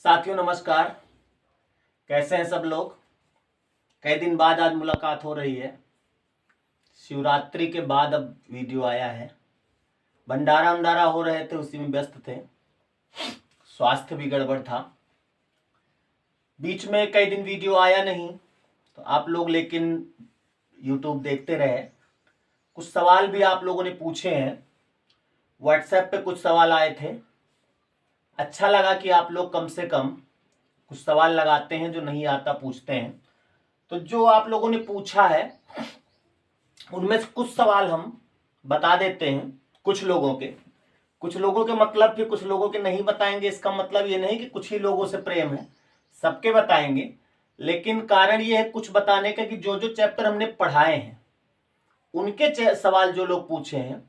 साथियों नमस्कार। कैसे हैं सब लोग। कई दिन बाद आज मुलाकात हो रही है। शिवरात्रि के बाद अब वीडियो आया है। भंडारा उंडारा हो रहे थे, उसी में व्यस्त थे। स्वास्थ्य भी गड़बड़ था, बीच में कई दिन वीडियो आया नहीं। तो आप लोग लेकिन यूट्यूब देखते रहे। कुछ सवाल भी आप लोगों ने पूछे हैं, व्हाट्सएप पे कुछ सवाल आए थे। अच्छा लगा कि आप लोग कम से कम कुछ सवाल लगाते हैं, जो नहीं आता पूछते हैं। तो जो आप लोगों ने पूछा है उनमें से कुछ सवाल हम बता देते हैं। कुछ लोगों के मतलब फिर कुछ लोगों के नहीं बताएंगे। इसका मतलब ये नहीं कि कुछ ही लोगों से प्रेम है, सबके बताएंगे। लेकिन कारण ये है कुछ बताने का कि जो जो चैप्टर हमने पढ़ाए हैं उनके सवाल जो लोग पूछे हैं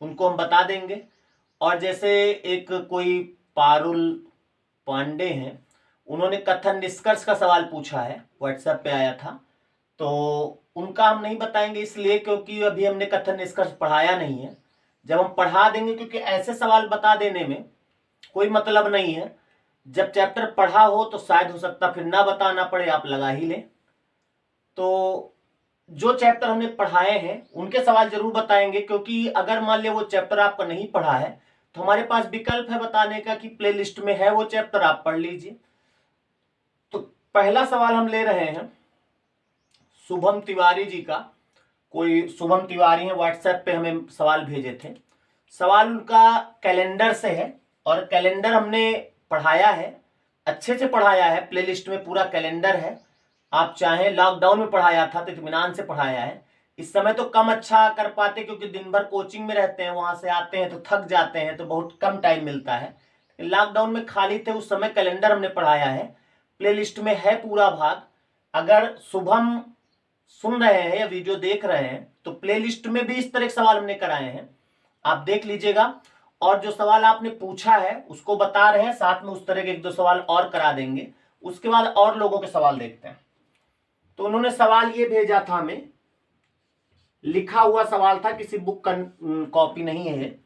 उनको हम बता देंगे। और जैसे एक कोई पारुल पांडे हैं, उन्होंने कथन निष्कर्ष का सवाल पूछा है, व्हाट्सएप पे आया था। तो उनका हम नहीं बताएंगे इसलिए क्योंकि अभी हमने कथन निष्कर्ष पढ़ाया नहीं है। जब हम पढ़ा देंगे, क्योंकि ऐसे सवाल बता देने में कोई मतलब नहीं है। जब चैप्टर पढ़ा हो तो शायद हो सकता फिर ना बताना पड़े, आप लगा ही लें। तो जो चैप्टर हमने पढ़ाए हैं उनके सवाल जरूर बताएंगे, क्योंकि अगर मान लिया वो चैप्टर आपका नहीं पढ़ा है तो हमारे पास विकल्प है बताने का कि प्लेलिस्ट में है वो चैप्टर, आप पढ़ लीजिए। तो पहला सवाल हम ले रहे हैं शुभम तिवारी जी का। कोई शुभम तिवारी है, व्हाट्सएप पे हमें सवाल भेजे थे। सवाल उनका कैलेंडर से है और कैलेंडर हमने पढ़ाया है, अच्छे से पढ़ाया है। प्लेलिस्ट में पूरा कैलेंडर है। आप चाहें, लॉकडाउन में पढ़ाया था तो इत्मीनान से पढ़ाया है। इस समय तो कम अच्छा कर पाते क्योंकि दिन भर कोचिंग में रहते हैं, वहां से आते हैं तो थक जाते हैं, तो बहुत कम टाइम मिलता है। लॉकडाउन में खाली थे उस समय कैलेंडर हमने पढ़ाया है, प्लेलिस्ट में है पूरा भाग। अगर शुभम सुन रहे हैं या वीडियो देख रहे हैं तो प्लेलिस्ट में भी इस तरह के सवाल हमने कराए हैं, आप देख लीजिएगा। और जो सवाल आपने पूछा है उसको बता रहे हैं, साथ में उस तरह के एक दो सवाल और करा देंगे। उसके बाद और लोगों के सवाल देखते हैं। तो उन्होंने सवाल ये भेजा था, हमें लिखा हुआ सवाल था, किसी बुक का कॉपी नहीं है।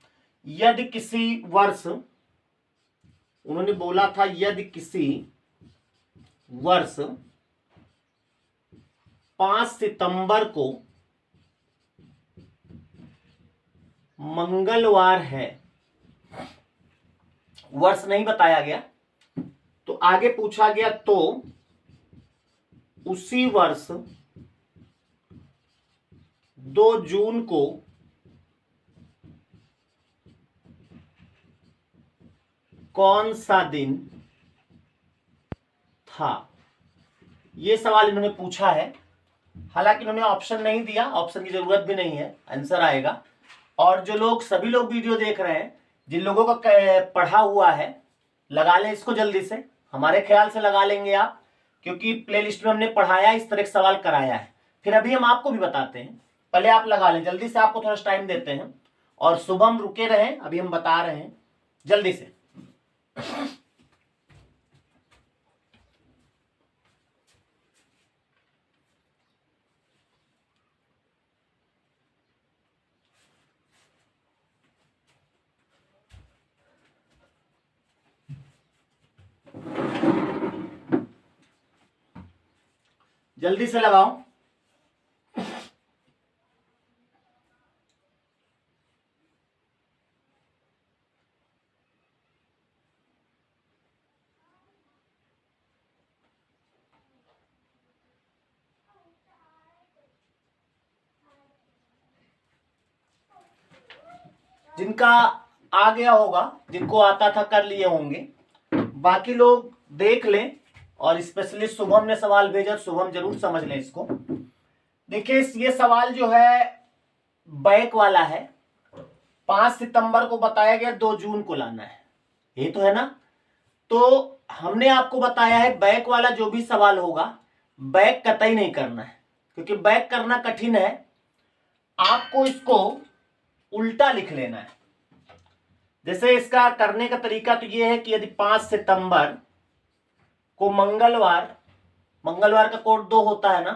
यदि किसी वर्ष, उन्होंने बोला था यदि किसी वर्ष 5 सितंबर को मंगलवार है, वर्ष नहीं बताया गया, तो आगे पूछा गया तो उसी वर्ष 2 जून को कौन सा दिन था। यह सवाल इन्होंने पूछा है। हालांकि इन्होंने ऑप्शन नहीं दिया, ऑप्शन की जरूरत भी नहीं है, आंसर आएगा। और जो लोग, सभी लोग वीडियो देख रहे हैं, जिन लोगों का पढ़ा हुआ है लगा लें इसको जल्दी से। हमारे ख्याल से लगा लेंगे आप, क्योंकि प्लेलिस्ट में हमने पढ़ाया, इस तरह के सवाल कराया है। फिर अभी हम आपको भी बताते हैं, पहले आप लगा लें जल्दी से, आपको थोड़ा टाइम देते हैं। और शुभम रुके रहें, अभी हम बता रहे हैं जल्दी से। जल्दी से लगाओ। जिनका आ गया होगा, जिनको आता था कर लिए होंगे, बाकी लोग देख लें। और स्पेशली शुभम ने सवाल भेजा, शुभम जरूर समझ लें इसको। देखिए ये सवाल जो है बैक वाला है। 5 सितंबर को बताया गया, 2 जून को लाना है, ये तो है ना। तो हमने आपको बताया है बैक वाला जो भी सवाल होगा बैक कतई नहीं करना है, क्योंकि बैक करना कठिन है। आपको इसको उल्टा लिख लेना है। जैसे इसका करने का तरीका तो ये है कि यदि 5 सितंबर को मंगलवार का कोड 2 होता है ना,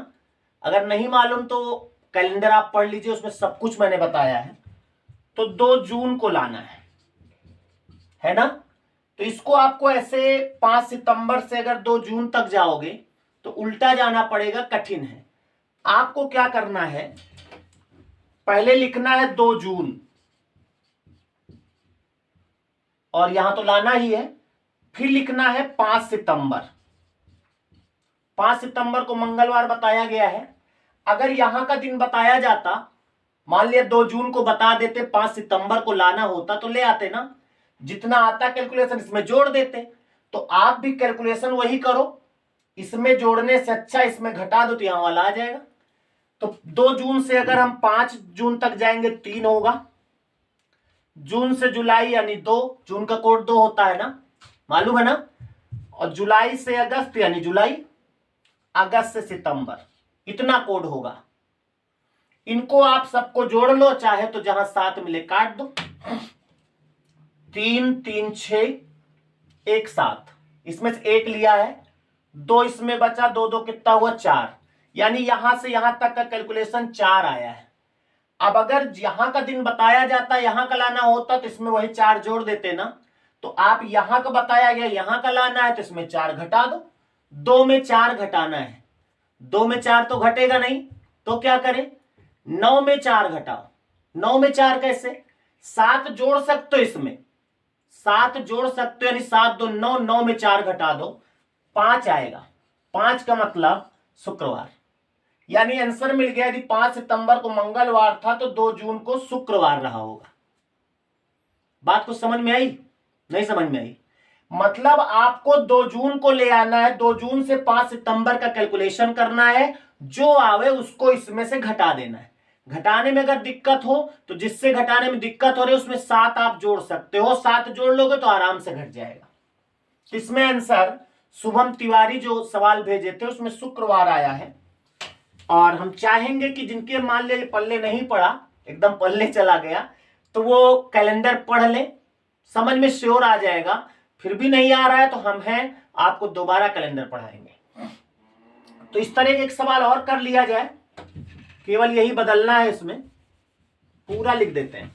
अगर नहीं मालूम तो कैलेंडर आप पढ़ लीजिए, उसमें सब कुछ मैंने बताया है। तो 2 जून को लाना है ना। तो इसको आपको ऐसे 5 सितंबर से अगर 2 जून तक जाओगे तो उल्टा जाना पड़ेगा, कठिन है। आपको क्या करना है, पहले लिखना है 2 जून और यहां तो लाना ही है, फिर लिखना है 5 सितंबर। 5 सितंबर को मंगलवार बताया गया है। अगर यहां का दिन बताया जाता, मान लिया 2 जून को बता देते, 5 सितंबर को लाना होता तो ले आते ना, जितना आता कैलकुलेशन इसमें जोड़ देते। तो आप भी कैलकुलेशन वही करो, इसमें जोड़ने से अच्छा इसमें घटा दो तो यहां वाला आ जाएगा। तो 2 जून से अगर हम 5 जून तक जाएंगे 3 होगा, जून से जुलाई यानी 2, जून का कोड 2 होता है ना, मालूम है ना, और जुलाई से अगस्त यानी जुलाई, अगस्त से सितंबर, इतना कोड होगा। इनको आप सबको जोड़ लो, चाहे तो जहां 7 मिले काट दो, 3 3 6 1 7, इसमें से 1 लिया है, 2 इसमें बचा, 2 2 कितना हुआ 4, यानी यहां से यहां तक का कैलकुलेशन 4 आया है। अब अगर यहां का दिन बताया जाता, यहां का लाना होता तो इसमें वही 4 जोड़ देते ना। तो आप यहां का बताया गया, यहां का लाना है तो इसमें 4 घटा दो, 2 में 4 घटाना है, 2 में 4 तो घटेगा नहीं, तो क्या करें, 9 में 4 घटाओ। 9 में 4 कैसे, 7 जोड़ सकते हो, इसमें 7 जोड़ सकते हो, यानी 7 2 9, 9 में 4 घटा दो, 5 आएगा। 5 का मतलब शुक्रवार, यानी आंसर मिल गया। यदि 5 सितंबर को मंगलवार था तो 2 जून को शुक्रवार रहा होगा। बात कुछ समझ में आई, नहीं समझ में आई? मतलब आपको 2 जून को ले आना है, 2 जून से 5 सितंबर का कैलकुलेशन करना है, जो आवे उसको इसमें से घटा देना है। घटाने में अगर दिक्कत हो तो जिससे घटाने में दिक्कत हो रही है उसमें 7 आप जोड़ सकते हो, 7 जोड़ लोगे तो आराम से घट जाएगा। इसमें आंसर शुभम तिवारी जो सवाल भेजे थे उसमें शुक्रवार आया है। और हम चाहेंगे कि जिनके मान लीजिए पल्ले नहीं पड़ा, एकदम पल्ले चला गया, तो वो कैलेंडर पढ़ ले, समझ में श्योर आ जाएगा। फिर भी नहीं आ रहा है तो हम हैं, आपको दोबारा कैलेंडर पढ़ाएंगे। तो इस तरह एक सवाल और कर लिया जाए, केवल यही बदलना है, इसमें पूरा लिख देते हैं।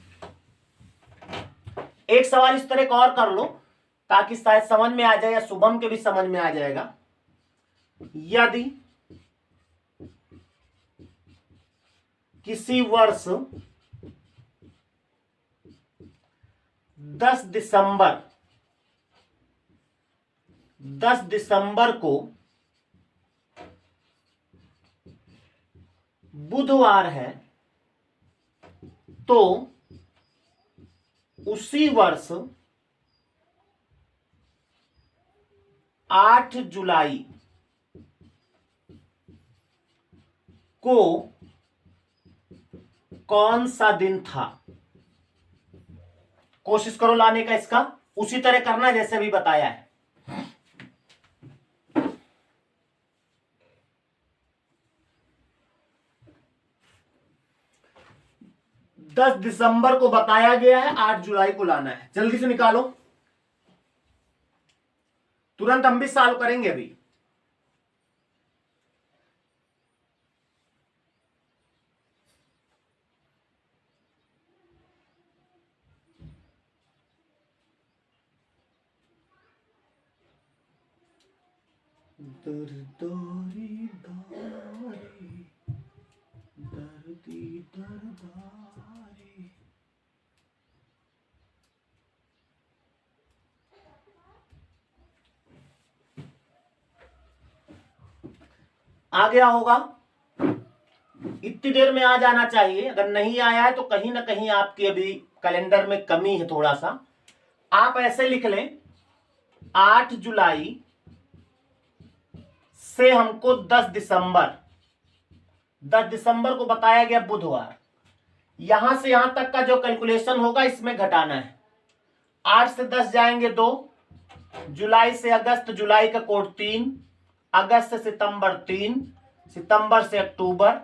एक सवाल इस तरह का और कर लो ताकि शायद समझ में आ जाए, या शुभम के भी समझ में आ जाएगा। यदि किसी वर्ष 10 दिसंबर को बुधवार है, तो उसी वर्ष 8 जुलाई को कौन सा दिन था? कोशिश करो लाने का, इसका उसी तरह करना जैसे भी बताया है। 10 दिसंबर को बताया गया है, 8 जुलाई को लाना है। जल्दी से निकालो, तुरंत हम भी सॉल्व करेंगे अभी। दर्दी दरदारी, आ गया होगा, इतनी देर में आ जाना चाहिए। अगर नहीं आया है तो कहीं ना कहीं आपकी अभी कैलेंडर में कमी है थोड़ा सा। आप ऐसे लिख लें, 8 जुलाई से हमको 10 दिसंबर को बताया गया बुधवार, यहां से यहां तक का जो कैलकुलेशन होगा इसमें घटाना है। 8 से 10 जाएंगे 2, जुलाई से अगस्त, जुलाई का कोड 3, अगस्त से सितंबर 3, सितंबर से अक्टूबर,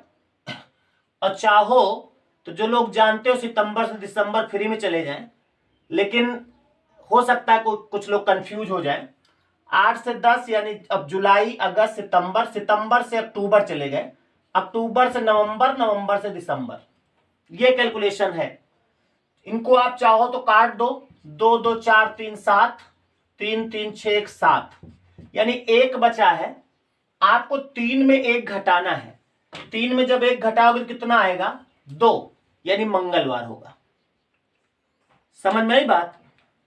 और चाहो तो जो लोग जानते हो सितंबर से दिसंबर फ्री में चले जाएं, लेकिन हो सकता है कुछ लोग कंफ्यूज हो जाएं। 8 से 10 यानी अब जुलाई, अगस्त, सितंबर, सितंबर से अक्टूबर चले गए, अक्टूबर से नवंबर, नवंबर से दिसंबर, ये कैलकुलेशन है। इनको आप चाहो तो काट दो, 2 2 4 3 7, 3 3 6 1 7, यानी 1 बचा है। आपको 3 में 1 घटाना है। 3 में जब 1 घटाओगे तो कितना आएगा? 2, यानी मंगलवार होगा। समझ में आई बात?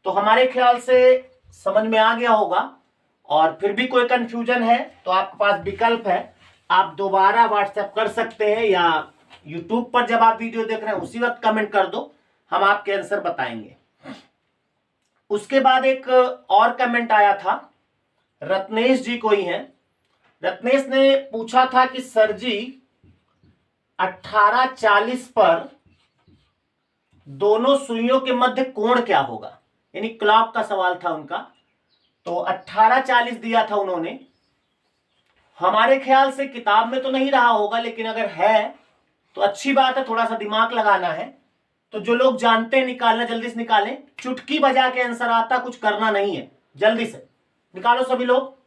तो हमारे ख्याल से समझ में आ गया होगा। और फिर भी कोई कंफ्यूजन है तो आपके पास विकल्प है, आप दोबारा व्हाट्सएप कर सकते हैं, या यूट्यूब पर जब आप वीडियो देख रहे हैं उसी वक्त कमेंट कर दो, हम आपके आंसर बताएंगे। उसके बाद एक और कमेंट आया था, रत्नेश जी कोई हैं। रत्नेश ने पूछा था कि सर जी 18:40 पर दोनों सुइयों के मध्य कोण क्या होगा, यानी क्लॉक का सवाल था उनका। तो 18:40 दिया था उन्होंने। हमारे ख्याल से किताब में तो नहीं रहा होगा, लेकिन अगर है तो अच्छी बात है, थोड़ा सा दिमाग लगाना है। तो जो लोग जानते हैं निकालना, जल्दी से निकालें। चुटकी बजा के आंसर आता, कुछ करना नहीं है, जल्दी से निकालो सभी लोग।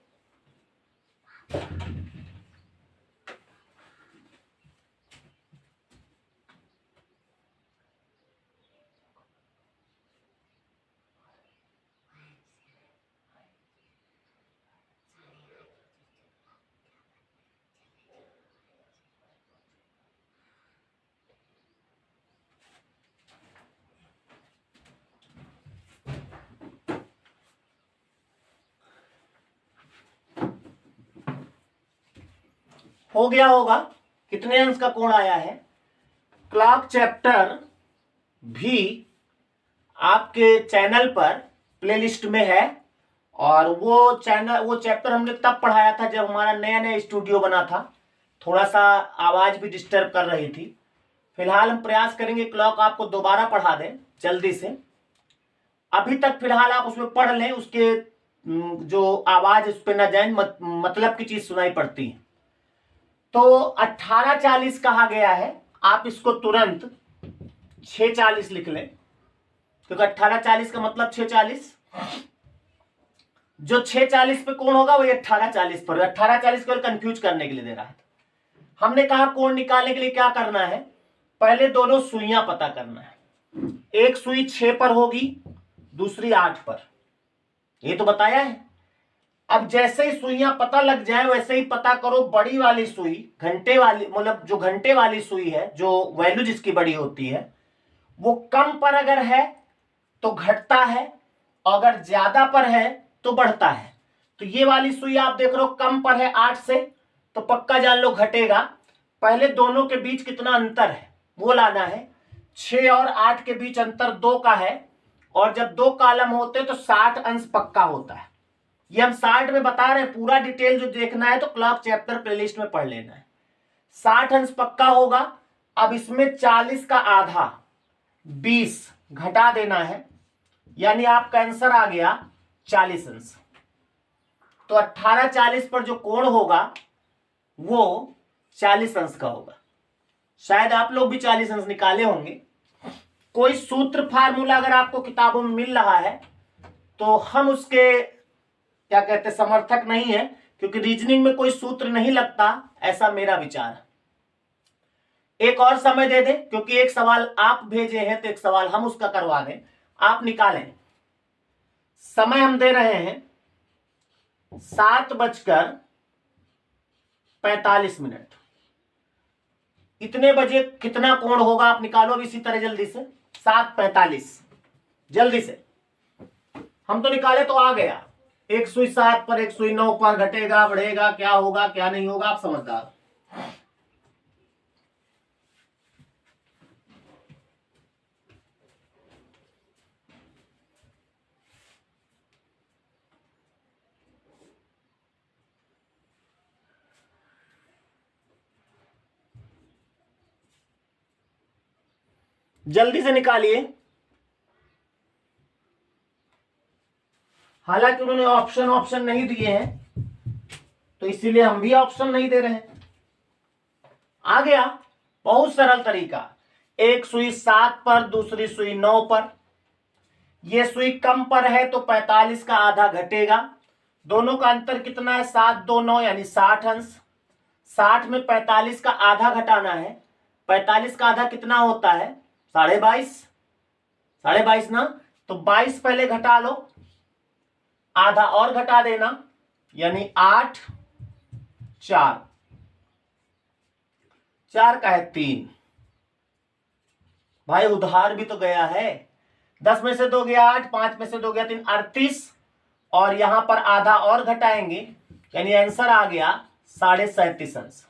हो गया होगा। कितने अंश का कोण आया है? क्लॉक चैप्टर भी आपके चैनल पर प्लेलिस्ट में है, और वो चैप्टर हमने तब पढ़ाया था जब हमारा नया नया स्टूडियो बना था। थोड़ा सा आवाज भी डिस्टर्ब कर रही थी। फिलहाल हम प्रयास करेंगे क्लॉक आपको दोबारा पढ़ा दें जल्दी से। अभी तक फिलहाल आप उसमें पढ़ लें, उसके जो आवाज उस पर न जाए, मतलब की चीज सुनाई पड़ती है। तो 18:40 कहा गया है, आप इसको तुरंत 6:40 लिख लें, क्योंकि 18:40 का मतलब 6:40। जो 6:40 पे कोण होगा वही 18:40 पर। 18:40 को कंफ्यूज करने के लिए दे रहा है। हमने कहा कोण निकालने के लिए क्या करना है, पहले दोनों सुइयां पता करना है। एक सुई 6 पर होगी, दूसरी 8 पर, ये तो बताया है। अब जैसे ही सुइयां पता लग जाए वैसे ही पता करो बड़ी वाली सुई, घंटे वाली, मतलब जो घंटे वाली सुई है, जो वैल्यू जिसकी बड़ी होती है, वो कम पर अगर है तो घटता है, अगर ज्यादा पर है तो बढ़ता है। तो ये वाली सुई आप देख रहे हो कम पर है 8 से, तो पक्का जान लो घटेगा। पहले दोनों के बीच कितना अंतर है वो लाना है। 6 और 8 के बीच अंतर 2 का है, और जब 2 कॉलम होते तो 60 अंश पक्का होता है। ये हम 60 में बता रहे हैं, पूरा डिटेल जो देखना है तो क्लॉक चैप्टर प्लेलिस्ट में पढ़ लेना है। 60 अंश पक्का होगा। अब इसमें 40 का आधा 20 घटा देना है, यानी आपका आंसर आ गया 40 अंश। तो 18:40 पर जो कोण होगा वो 40 अंश का होगा। शायद आप लोग भी 40 अंश निकाले होंगे। कोई सूत्र फार्मूला अगर आपको किताबों में मिल रहा है तो हम उसके क्या कहते समर्थक नहीं है, क्योंकि रीजनिंग में कोई सूत्र नहीं लगता, ऐसा मेरा विचार है। एक और समय दे दें, क्योंकि एक सवाल आप भेजे हैं तो एक सवाल हम उसका करवा दें। आप निकालें, समय हम दे रहे हैं 7:45। इतने बजे कितना कोण होगा आप निकालो इसी तरह जल्दी से। 7:45 जल्दी से। हम तो निकाले तो आ गया। एक सुई 7 पर, एक सुई 9 पर, घटेगा बढ़ेगा, क्या होगा क्या नहीं होगा, आप समझदार। जल्दी से निकालिए। हालांकि उन्होंने ऑप्शन नहीं दिए हैं, तो इसीलिए हम भी ऑप्शन नहीं दे रहे हैं। आ गया, बहुत सरल तरीका। एक सुई 7 पर, दूसरी सुई 9 पर। ये सुई कम पर है तो 45 का आधा घटेगा। दोनों का अंतर कितना है? 7 2 9, यानी 60 अंश। 60 में 45 का आधा घटाना है। 45 का आधा कितना होता है? 22.5। 22.5 ना, तो 22 पहले घटा लो, आधा और घटा देना, यानी 8, 4, 4 का है 3। भाई उधार भी तो गया है। 10 में से 2 गया 8, 5 में से 2 गया 3, 38, और यहां पर आधा और घटाएंगे, यानी आंसर आ गया 37.5 अंश।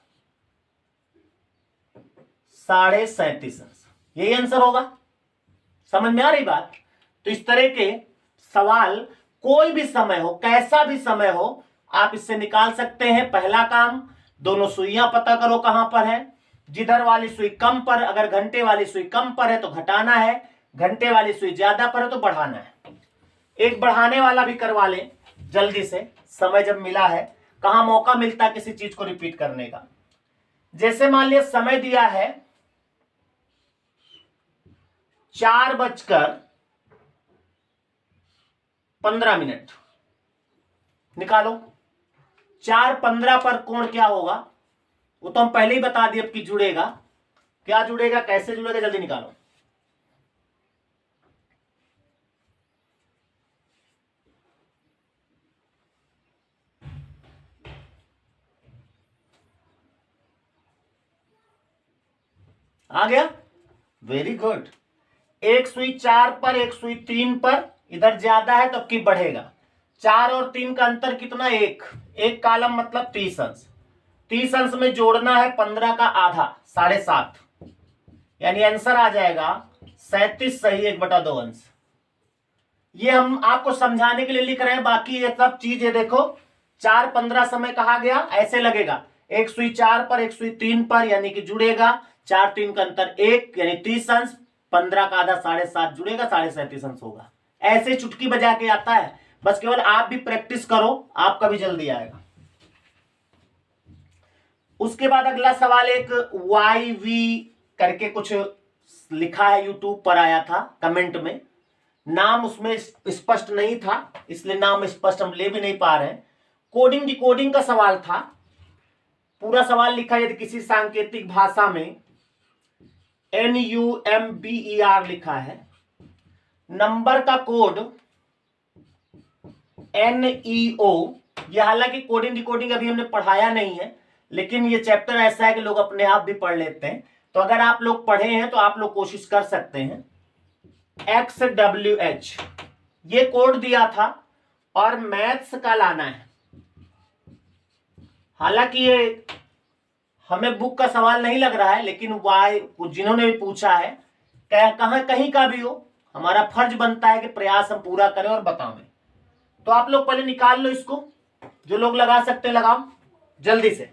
37.5 अंश, यही आंसर होगा। समझ में आ रही बात? तो इस तरह के सवाल कोई भी समय हो, कैसा भी समय हो, आप इससे निकाल सकते हैं। पहला काम, दोनों सुइयां पता करो कहां पर है। जिधर वाली सुई कम पर, अगर घंटे वाली सुई कम पर है तो घटाना है, घंटे वाली सुई ज्यादा पर है तो बढ़ाना है। एक बढ़ाने वाला भी करवा लें जल्दी से, समय जब मिला है। कहां मौका मिलता है किसी चीज को रिपीट करने का। जैसे मान लिया समय दिया है 4:15, निकालो। 4:15 पर कोण क्या होगा, वो तो हम पहले ही बता दिए। अब कि जुड़ेगा, क्या जुड़ेगा, कैसे जुड़ेगा, जल्दी निकालो। आ गया, वेरी गुड। एक सुई 4 पर, एक सुई 3 पर, इधर ज्यादा है तो अब की बढ़ेगा। 4 और 3 का अंतर कितना, एक कालम मतलब 30 अंश। 30 अंश में जोड़ना है 15 का आधा, 7.5, यानी आंसर आ जाएगा 37 सही 1/2 अंश। ये हम आपको समझाने के लिए लिख रहे हैं, बाकी ये सब चीज, ये देखो 4:15 समय कहा गया, ऐसे लगेगा। एक सुई 4 पर, एक सुई 3 पर, यानी कि जुड़ेगा। 4 3 का अंतर 1, यानी 30 अंश। 15 का आधा 7.5 जुड़ेगा, 37.5 अंश होगा। ऐसे चुटकी बजा के आता है। बस केवल आप भी प्रैक्टिस करो, आपका भी जल्दी आएगा। उसके बाद अगला सवाल, एक YV करके कुछ लिखा है, यूट्यूब पर आया था कमेंट में। नाम उसमें स्पष्ट नहीं था, इसलिए नाम स्पष्ट हम ले भी नहीं पा रहे हैं। कोडिंग डिकोडिंग का सवाल था। पूरा सवाल लिखा है, यदि किसी सांकेतिक भाषा में NUMBER लिखा है, नंबर का कोड NEO। यह हालांकि कोडिंग डिकोडिंग अभी हमने पढ़ाया नहीं है, लेकिन ये चैप्टर ऐसा है कि लोग अपने आप भी पढ़ लेते हैं। तो अगर आप लोग पढ़े हैं तो आप लोग कोशिश कर सकते हैं। XWH ये कोड दिया था, और मैथ्स का लाना है। हालांकि ये हमें बुक का सवाल नहीं लग रहा है, लेकिन वाई जिन्होंने भी पूछा है, कहां कहीं का भी हो, हमारा फर्ज बनता है कि प्रयास हम पूरा करें और बतावें। तो आप लोग पहले निकाल लो इसको, जो लोग लगा सकते हैं लगाओ जल्दी से।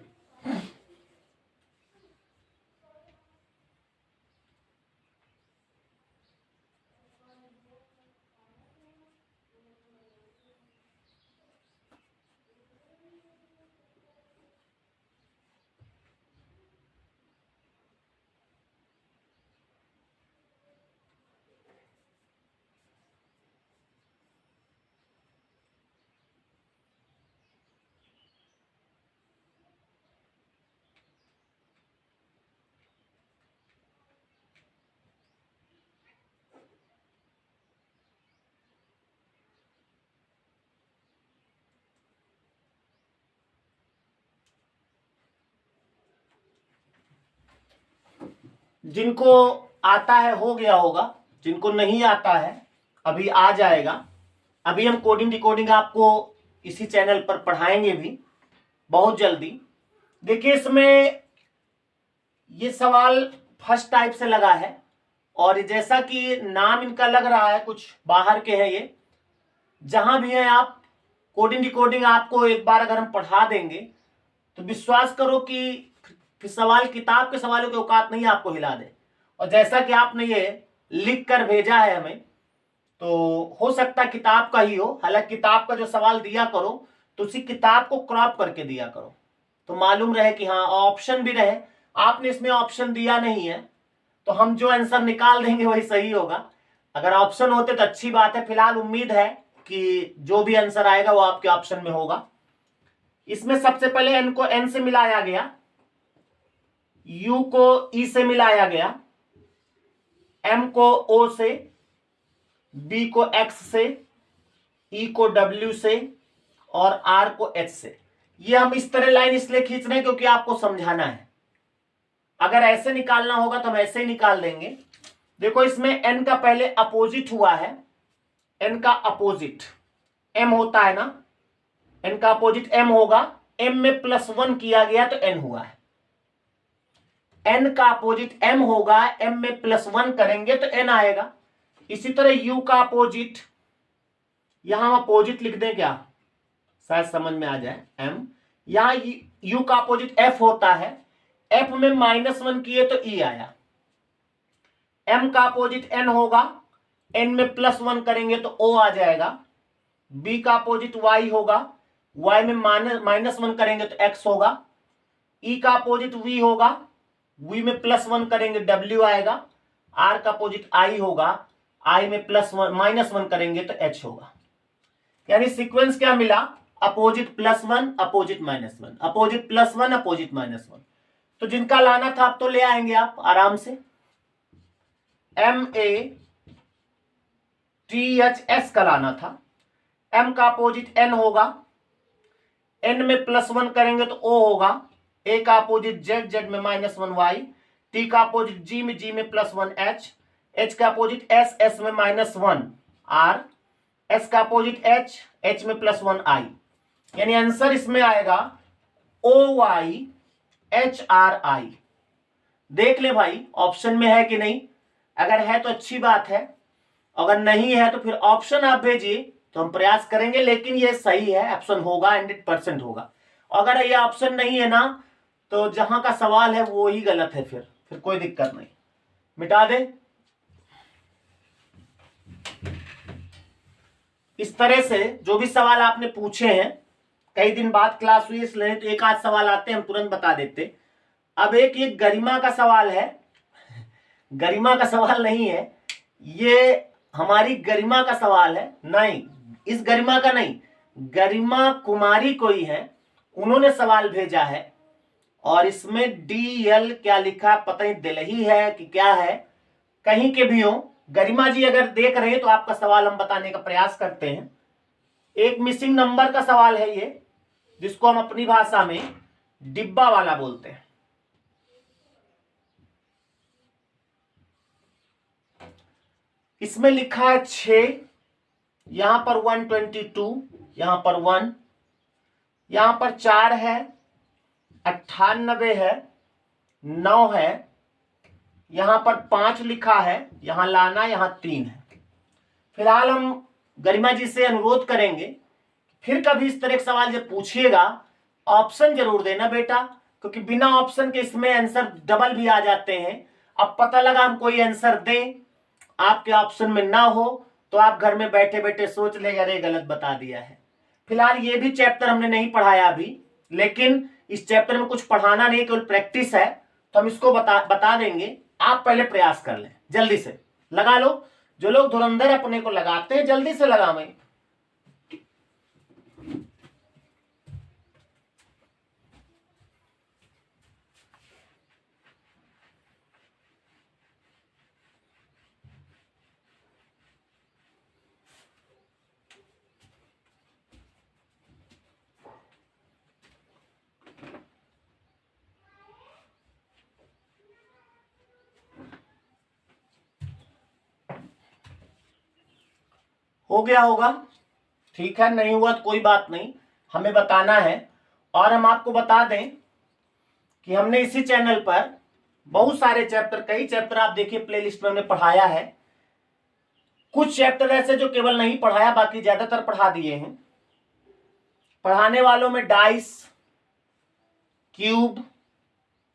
जिनको आता है हो गया होगा, जिनको नहीं आता है अभी आ जाएगा। अभी हम कोडिंग डिकोडिंग आपको इसी चैनल पर पढ़ाएंगे भी बहुत जल्दी। देखिए इसमें ये सवाल फर्स्ट टाइप से लगा है, और जैसा कि नाम इनका लग रहा है कुछ बाहर के हैं ये। जहां भी है आप, कोडिंग डिकोडिंग आपको एक बार अगर हम पढ़ा देंगे तो विश्वास करो कि सवाल किताब के सवालों के औकात नहीं आपको हिला दे। और जैसा कि आपने ये लिख कर भेजा है हमें, तो हो सकता है किताब का ही हो। हालांकि किताब का जो सवाल दिया करो तो उसी किताब को क्रॉप करके दिया करो, तो मालूम रहे कि हाँ ऑप्शन भी रहे। आपने इसमें ऑप्शन दिया नहीं है, तो हम जो आंसर निकाल देंगे वही सही होगा। अगर ऑप्शन होते तो अच्छी बात है। फिलहाल उम्मीद है कि जो भी आंसर आएगा वो आपके ऑप्शन में होगा। इसमें सबसे पहले एन को एन से मिलाया गया, यू को ई से मिलाया गया, एम को ओ से, बी को एक्स से, ई को डब्ल्यू से और आर को एच से। ये हम इस तरह लाइन इसलिए खींच रहे हैं क्योंकि आपको समझाना है। अगर ऐसे निकालना होगा तो हम ऐसे ही निकाल देंगे। देखो इसमें एन का पहले अपोजिट हुआ है, एन का अपोजिट एम होता है ना, एन का अपोजिट एम होगा, एम में +1 किया गया तो एन हुआ है। एन का अपोजिट एम होगा, एम में +1 करेंगे तो एन आएगा। इसी तरह यू का अपोजिट, यहां हम अपोजिट लिख दें क्या, शायद समझ में आ जाए। एम, यहां यू का अपोजिट एफ होता है, एफ में -1 किए तो ई आया। एम का अपोजिट एन होगा, एन में +1 करेंगे तो ओ आ जाएगा। बी का अपोजिट वाई होगा, वाई में -1 करेंगे तो एक्स होगा। ई का अपोजिट वी होगा, वी में +1 करेंगे डब्ल्यू आएगा। आर का अपोजिट आई होगा, आई में -1 करेंगे तो एच होगा। यानी सीक्वेंस क्या मिला, अपोजिट +1 अपोजिट -1, अपोजिट +1 अपोजिट -1। तो जिनका लाना था आप तो ले आएंगे आप आराम से। MATHS का लाना था। M का अपोजिट N होगा, N में +1 करेंगे तो O होगा। A का अपोजिट Z, Z में -1 Y। T का अपोजिट G में +1 H। H का अपोजिट S, S में -1 R। S का अपोजिट H, H में +1 I। यानी आंसर इसमें आएगा OYHRI। देख ले भाई ऑप्शन में है कि नहीं, अगर है तो अच्छी बात है, अगर नहीं है तो फिर ऑप्शन आप भेजिए तो हम प्रयास करेंगे। लेकिन ये सही है, ऑप्शन होगा, 100% होगा। अगर ये ऑप्शन नहीं है ना तो जहां का सवाल है वो ही गलत है, फिर कोई दिक्कत नहीं, मिटा दे। इस तरह से जो भी सवाल आपने पूछे हैं, कई दिन बाद क्लास हुई इसलिए तो एक आध सवाल आते हैं हम तुरंत बता देते। अब एक ये गरिमा का सवाल है, गरिमा का सवाल नहीं है, ये हमारी गरिमा का सवाल है। नहीं, इस गरिमा का नहीं, गरिमा कुमारी कोई है, उन्होंने सवाल भेजा है और इसमें DL क्या लिखा पता नहीं, दिल्ली है कि क्या है, कहीं के भी हो। गरिमा जी अगर देख रहे हैं तो आपका सवाल हम बताने का प्रयास करते हैं। एक मिसिंग नंबर का सवाल है ये, जिसको हम अपनी भाषा में डिब्बा वाला बोलते हैं। इसमें लिखा है 6, यहां पर 122, यहां पर 1, यहां पर 4 है, 98 है, 9 है, यहां पर 5 लिखा है, यहां लाना, यहां 3 है। फिलहाल हम गरिमा जी से अनुरोध करेंगे, फिर कभी इस तरह के सवाल जब पूछिएगा ऑप्शन जरूर देना बेटा, क्योंकि बिना ऑप्शन के इसमें आंसर डबल भी आ जाते हैं। अब पता लगा हम कोई आंसर दें, आपके ऑप्शन में ना हो तो आप घर में बैठे बैठे सोच ले अरे गलत बता दिया है। फिलहाल ये भी चैप्टर हमने नहीं पढ़ाया अभी, लेकिन इस चैप्टर में कुछ पढ़ाना नहीं, केवल प्रैक्टिस है, तो हम इसको बता देंगे। आप पहले प्रयास कर लें, जल्दी से लगा लो। जो लोग धुरंधर अपने को लगाते हैं जल्दी से लगावें। हो गया होगा, ठीक है, नहीं हुआ तो कोई बात नहीं, हमें बताना है। और हम आपको बता दें कि हमने इसी चैनल पर बहुत सारे चैप्टर, कई चैप्टर आप देखिए प्लेलिस्ट में हमने पढ़ाया है। कुछ चैप्टर ऐसे जो केवल नहीं पढ़ाया, बाकी ज्यादातर पढ़ा दिए हैं। पढ़ाने वालों में dice, cube,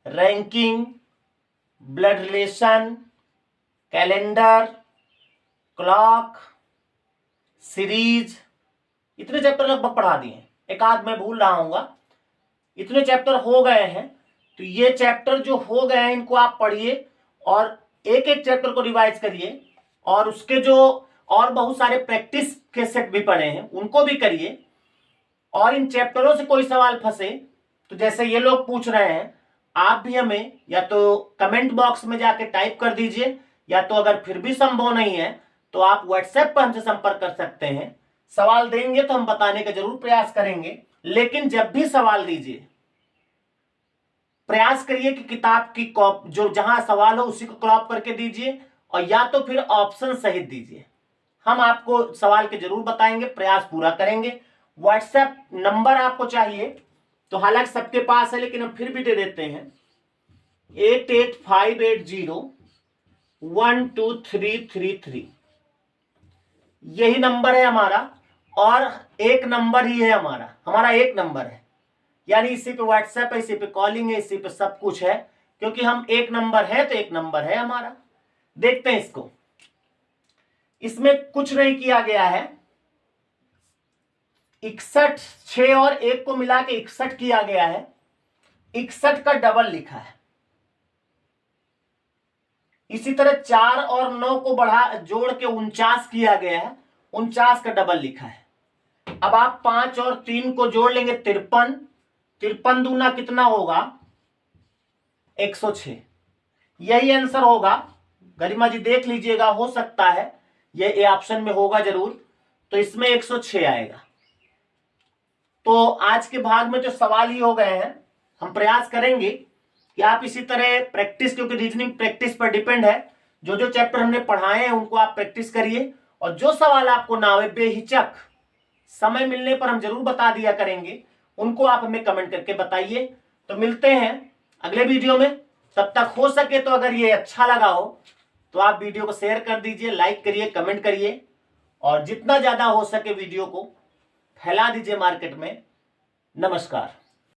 ranking, blood relation, calendar, clock, series, इतने चैप्टर लगभग पढ़ा दिए हैं। एक आध मैं भूल रहा हूँगा, इतने चैप्टर हो गए हैं। तो ये चैप्टर जो हो गए हैं इनको आप पढ़िए और एक एक चैप्टर को रिवाइज करिए, और उसके जो और बहुत सारे प्रैक्टिस के सेट भी पढ़े हैं उनको भी करिए। और इन चैप्टरों से कोई सवाल फंसे तो जैसे ये लोग पूछ रहे हैं, आप भी हमें या तो कमेंट बॉक्स में जाके टाइप कर दीजिए, या तो अगर फिर भी संभव नहीं है तो आप व्हाट्सएप पर हमसे संपर्क कर सकते हैं सवाल देंगे तो हम बताने का जरूर प्रयास करेंगे, लेकिन जब भी सवाल दीजिए प्रयास करिए कि किताब की जो जहां सवाल हो उसी को क्रॉप करके दीजिए, और या तो फिर ऑप्शन सहित दीजिए। हम आपको सवाल के जरूर बताएंगे, प्रयास पूरा करेंगे। व्हाट्सएप नंबर आपको चाहिए तो हालांकि सबके पास है, लेकिन हम फिर भी दे देते हैं 8858012333। यही नंबर है हमारा, और एक नंबर ही है हमारा एक नंबर है, यानी इसी पे व्हाट्सएप है, इसी पे कॉलिंग है, इसी पे सब कुछ है, क्योंकि हम एक नंबर है तो एक नंबर है हमारा। देखते हैं इसको, इसमें कुछ नहीं किया गया है। 61 6 और 1 को मिला के 61 किया गया है, 61 का डबल लिखा है। इसी तरह 4 और 9 को जोड़ के 49 किया गया है, 49 का डबल लिखा है। अब आप 5 और 3 को जोड़ लेंगे 53, 53 दूना कितना होगा 106। यही आंसर होगा। गरिमा जी देख लीजिएगा, हो सकता है ये ऑप्शन में होगा जरूर, तो इसमें 106 आएगा। तो आज के भाग में जो सवाल ही हो गए हैं, हम प्रयास करेंगे कि आप इसी तरह प्रैक्टिस, क्योंकि रीजनिंग प्रैक्टिस पर डिपेंड है, जो जो चैप्टर हमने पढ़ाए हैं उनको आप प्रैक्टिस करिए, और जो सवाल आपको ना आवे बेहिचक समय मिलने पर हम जरूर बता दिया करेंगे, उनको आप हमें कमेंट करके बताइए। तो मिलते हैं अगले वीडियो में, तब तक हो सके तो अगर ये अच्छा लगा हो तो आप वीडियो को शेयर कर दीजिए, लाइक करिए, कमेंट करिए, और जितना ज्यादा हो सके वीडियो को फैला दीजिए मार्केट में। नमस्कार।